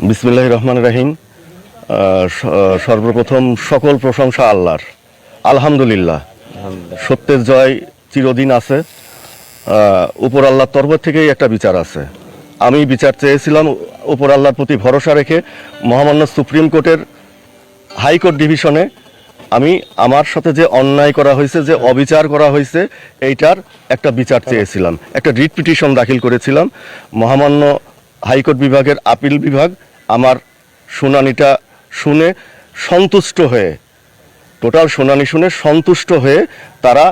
বিসমিল্লাহির রহমানির রহিম। সর্বপ্রথম সকল প্রশংসা আল্লাহর। আলহামদুলিল্লাহ, সত্যের জয় চিরদিন আছে। উপর আল্লাহর তরফ থেকেই একটা বিচার আছে। আমি বিচার চেয়েছিলাম উপর আল্লাহর প্রতি ভরসা রেখে মহামান্য সুপ্রিম কোর্টের হাইকোর্ট ডিভিশনে আমি আমার সাথে যে অন্যায় করা হয়েছে, যে অবিচার করা হয়েছে, এইটার একটা বিচার চেয়েছিলাম। একটা রিট পিটিশন দাখিল করেছিলাম। মহামান্য হাইকোর্ট বিভাগের আপিল বিভাগ আমার শুনানিটা শুনে সন্তুষ্ট হয়ে, টোটাল শুনানি শুনে সন্তুষ্ট হয়ে তারা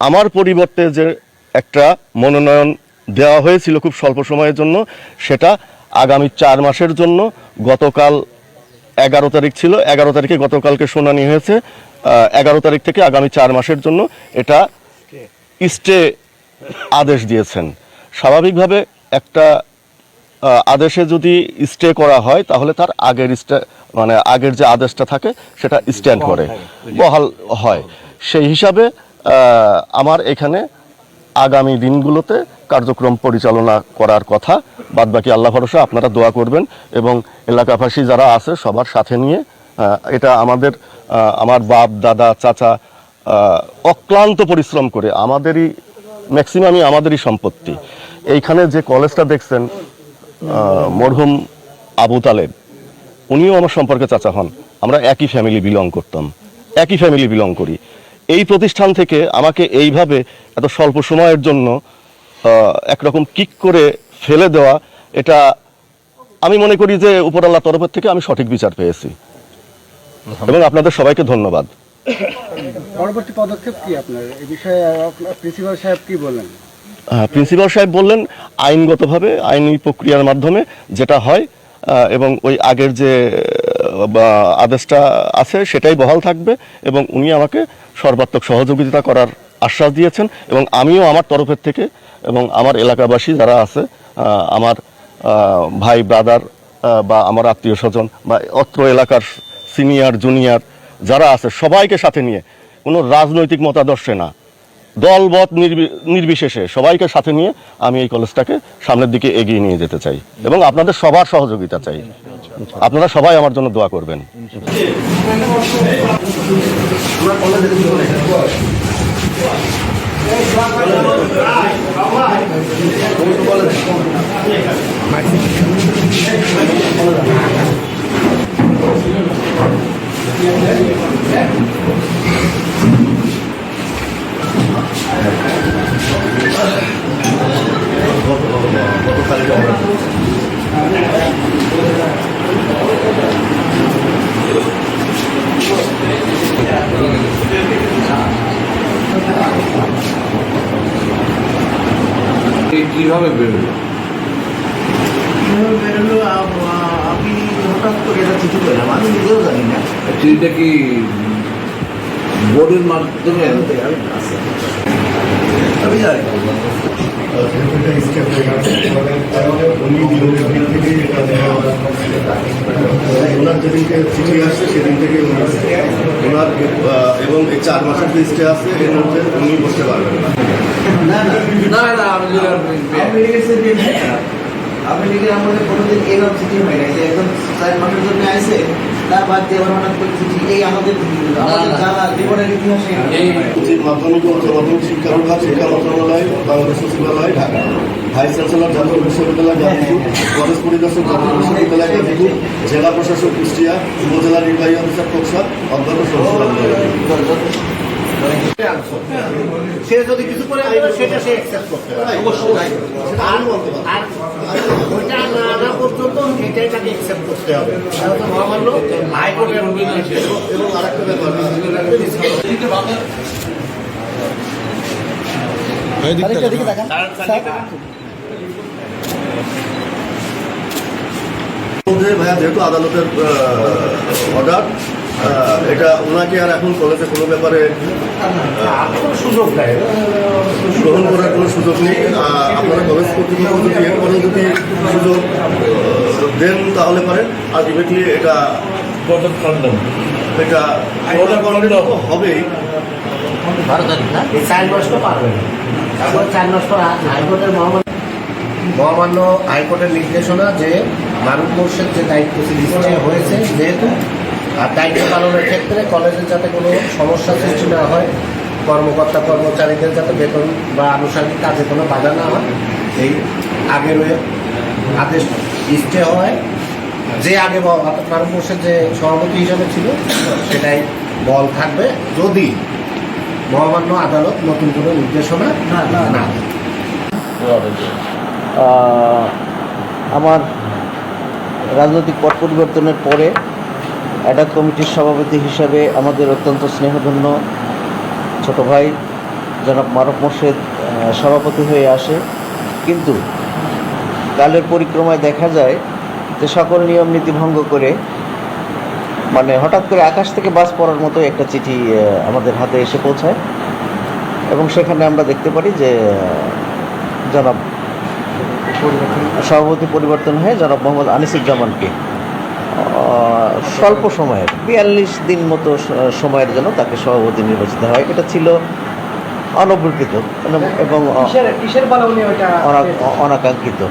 আমার পরিবর্তে যে একটা মনোনয়ন দেওয়া হয়েছিল খুব স্বল্প সময়ের জন্য, সেটা আগামী 4 মাসের জন্য, গতকাল 11 তারিখ ছিল, 11 তারিখে গতকালকে শুনানি হয়েছে, 11 তারিখ থেকে আগামী 4 মাসের জন্য এটা স্টে আদেশ দিয়েছেন। স্বাভাবিকভাবে একটা আদেশে যদি স্টে করা হয় তাহলে তার আগের যে আদেশটা থাকে সেটা স্ট্যান্ড করে, বহাল হয়। সেই হিসাবে আমার এখানে আগামী দিনগুলোতে কার্যক্রম পরিচালনা করার কথা। বাদবাকি আল্লাহ ভরসা, আপনারা দোয়া করবেন এবং এলাকাবাসী যারা আছে সবার সাথে নিয়ে এটা আমার বাপ দাদা চাচা অক্লান্ত পরিশ্রম করে ম্যাক্সিমামই আমাদেরই সম্পত্তি। এইখানে যে কলেজটা দেখছেন, মরহুম আবু তালেব, উনিও আমার সম্পর্কে চাচা হন। আমরা একই ফ্যামিলি বিলং করি। এই প্রতিষ্ঠান থেকে আমাকে এইভাবে এত স্বল্প সময়ের জন্য একরকম কিক করে ফেলে দেওয়া, এটা আমি মনে করি যে উপরআল্লাহর তরফের থেকে আমি সঠিক বিচার পেয়েছি এবং আপনাদের সবাইকে ধন্যবাদ। পরবর্তী পদক্ষেপ কি আপনার এই বিষয়ে? প্রিন্সিপাল সাহেব কি বললেন? প্রিন্সিপাল সাহেব বললেন আইনগতভাবে, আইনি প্রক্রিয়ার মাধ্যমে যেটা হয় এবং ওই আগের যে আদেশটা আছে সেটাই বহাল থাকবে এবং উনি আমাকে সর্বাত্মক সহযোগিতা করার আশ্বাস দিয়েছেন। এবং আমিও আমার তরফের থেকে এবং আমার এলাকাবাসী যারা আছে, আমার ভাই ব্রাদার বা আমার আত্মীয় স্বজন বা অত্র এলাকার সিনিয়র জুনিয়র যারা আছে, সবাইকে সাথে নিয়ে, কোনো রাজনৈতিক মতাদর্শে না, দলবত নির্বিশেষে সবাইকে সাথে নিয়ে আমি এই কলেজটাকে সামনের দিকে এগিয়ে নিয়ে যেতে চাই এবং আপনাদের সবার সহযোগিতা চাই। আপনারা সবাই আমার জন্য দোয়া করবেন। কিভাবে বেরোলো? আমি হঠাৎ করে এটা চিঠি পেলাম, আমি নিজেও জানি না। চিঠিটা কি বোর্ডের মাধ্যমে? আমি জানি ওনার যেদিনকে চিঠি আসছে সেদিন থেকে ওনার এবং এই 4 মাসের যে স্টে আছে এর মধ্যে উনি বসতে পারবেন না। আমি লিখে আমাদের কোনোদিন এরকম চিঠি হয় না যে একদম 4 মাসের জন্য আসে, তার বাদ দিয়ে আবার হঠাৎ করে চিঠি। এই আমাদের জানা জীবনের ইতিহাসে মাধ্যমিক ও উচ্চ মাধ্যমিক শিক্ষা বিভাগ, শিক্ষা মন্ত্রণালয়, বাংলাদেশ সচিবালয়, ঢাকা। ভাইস চ্যান্সেলর, জাতীয় বিশ্ববিদ্যালয় গাজীপুর, কলেজ পরিদর্শক, জাতীয় বিশ্ববিদ্যালয় গাজীপুর, জেলা প্রশাসক কুষ্টিয়া, উপজেলা নির্বাহী অফিসার খোকসা, অধ্যক্ষ সে যদি কিছু করে সেটা সে অ্যাকসেপ্ট করতে পারে, অবশ্যই। আর ওইটা না পর্যন্ত এটাই তাকে অ্যাকসেপ্ট করতে হবে। মহামান্য হাইকোর্টের এবং আরেকটা ব্যাপার, ভাইয়া, যেহেতু আদালতের অর্ডার, এটা ওনাকে আর এখন কলেজে কোনো ব্যাপারে সুযোগ দেয়, গ্রহণ করার কোনো সুযোগ নেই। আপনারা কলেজ কর্তৃপক্ষ যদি এরপরে যদি সুযোগ দেন তাহলে পারেন, আলটিমেটলি এটা হবেই। 12 তারিখ না, এই 4 মাস তো পারবে না। 4 মাস পর হাইকোর্টের মহামান্য মহামান্য হাইকোর্টের নির্দেশনা যে মারুফ মোর্শেদ যে দায়িত্ব লিস্টে হয়েছে যেহেতু আর দায়িত্ব পালনের ক্ষেত্রে কলেজের যাতে কোনো সমস্যা সৃষ্টি না হয়, কর্মকর্তা কর্মচারীদের যাতে বেতন বা আনুষঙ্গিক কাজে কোনো বাধা না হয়, এই আগের আদেশ স্টে হয়। যে আগে মারুফ মোর্শেদ যে সভাপতি হিসাবে ছিল সেটাই বল থাকবে যদি মহামান্য আদালত নতুন কোনো নির্দেশনা না দেয়। আমার রাজনৈতিক পট পরিবর্তনের পরে অ্যাডহক কমিটির সভাপতি হিসাবে আমাদের অত্যন্ত স্নেহধন্য ছোট ভাই জনাব মারুফ মোর্শেদ সভাপতি হয়ে আসে, কিন্তু কালের পরিক্রমায় দেখা যায় যে সকল নিয়ম নীতি ভঙ্গ করে মানে হঠাৎ করে আকাশ থেকে বাস পড়ার মতো একটা চিঠি আমাদের হাতে এসে পৌঁছায় এবং সেখানে আমরা দেখতে পারি যে জনাব সভাপতি পরিবর্তন হয়ে জনাব মোহাম্মদ আনিসুজ্জামানকে স্বল্প সময়ের 42 দিন মতো সময়ের জন্য তাকে সভাপতি নির্বাচিত হয়। এটা ছিল অনবরকৃত এবং অনাকাঙ্ক্ষিত।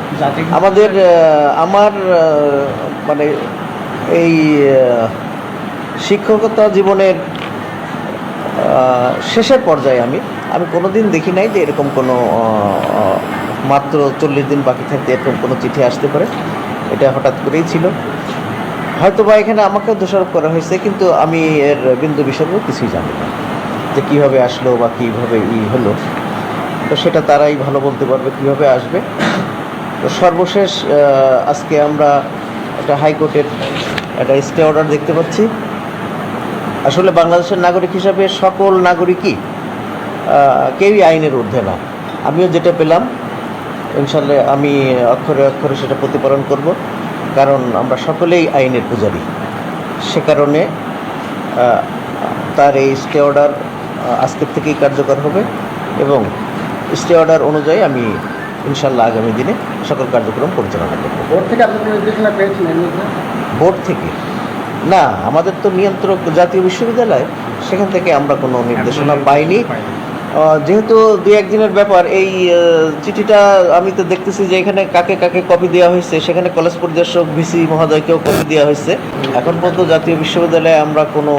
আমার মানে এই শিক্ষকতা জীবনের শেষের পর্যায়ে আমি কোনোদিন দেখি নাই যে এরকম কোনো মাত্র 40 দিন বাকি থাকতে এরকম কোনো চিঠি আসতে পারে। এটা হঠাৎ করেই ছিল, হয়তো বা এখানে আমাকেও দোষারোপ করা হয়েছে, কিন্তু আমি এর বিন্দু বিষয়ও কিছুই জানি না যে কীভাবে আসলো বা কীভাবে হলো। তো সেটা তারাই ভালো বলতে পারবে কীভাবে আসবে। তো সর্বশেষ আজকে আমরা একটা হাইকোর্টের একটা স্টে অর্ডার দেখতে পাচ্ছি। আসলে বাংলাদেশের নাগরিক হিসাবে সকল নাগরিকই কেউই আইনের ঊর্ধ্বে না। আমিও যেটা পেলাম ইনশাল্লাহ আমি অক্ষরে অক্ষরে সেটা প্রতিপালন করব, কারণ আমরা সকলেই আইনের পূজারী। সে কারণে তার এই স্টে অর্ডার আজকের থেকেই কার্যকর হবে এবং স্টে অর্ডার অনুযায়ী আমি ইনশাল্লাহ আগামী দিনে সকল কার্যক্রম পরিচালনা করব। বোর্ড থেকে আপনি কোনো নির্দেশনা পেয়েছেন? বোর্ড থেকে না, আমাদের তো নিয়ন্ত্রক জাতীয় বিশ্ববিদ্যালয়, সেখান থেকে আমরা কোনো নির্দেশনা পাইনি। যেহেতু 2-1 দিনের ব্যাপার, এই চিঠিটা আমি তো দেখতেছি যে এখানে কাকে কাকে কপি দেওয়া হয়েছে, সেখানে কলেজ পরিদর্শক ভিসি মহোদয়কেও কপি দেওয়া হয়েছে। এখন পর্যন্ত জাতীয় বিশ্ববিদ্যালয়ে আমরা কোনো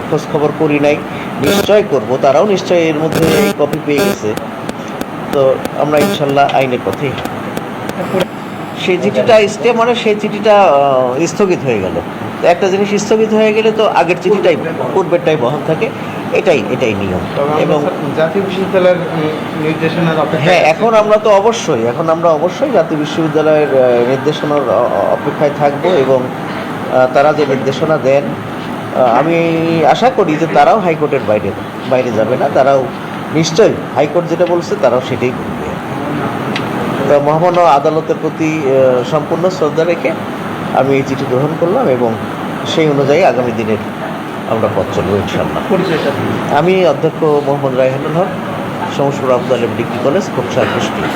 খোঁজখবর করি নাই, নিশ্চয় করব, তারাও নিশ্চয়ই এর মধ্যে এই কপি পেয়ে গেছে। তো আমরা ইনশাল্লাহ আইনের পথেই। সেই চিঠিটা স্টে মানে সেই চিঠিটা স্থগিত হয়ে গেল। তো একটা জিনিস স্থগিত হয়ে গেলে তো আগের চিঠিটাই পূর্বেরটাই বহাল থাকে, এটাই নিয়ম। এবং জাতীয় বিশ্ববিদ্যালয়ের নির্দেশনার হ্যাঁ, এখন আমরা অবশ্যই জাতীয় বিশ্ববিদ্যালয়ের নির্দেশনার অপেক্ষায় থাকব এবং তারা যে নির্দেশনা দেন আমি আশা করি যে তারাও হাইকোর্টের বাইরে যাবে না, তারাও নিশ্চয়ই হাইকোর্ট যেটা বলছে তারাও সেটাই করবে। তো মহামান্য আদালতের প্রতি সম্পূর্ণ শ্রদ্ধা রেখে আমি এই চিঠি গ্রহণ করলাম এবং সেই অনুযায়ী আগামী দিনের আমরা পথ চলব ইনশাআল্লাহ। আমি অধ্যক্ষ মোহাম্মদ রায়হানুল হক, সমসপুর আব্দুল আলিম ডিগ্রি কলেজ, খোকসা, কুষ্টিয়া।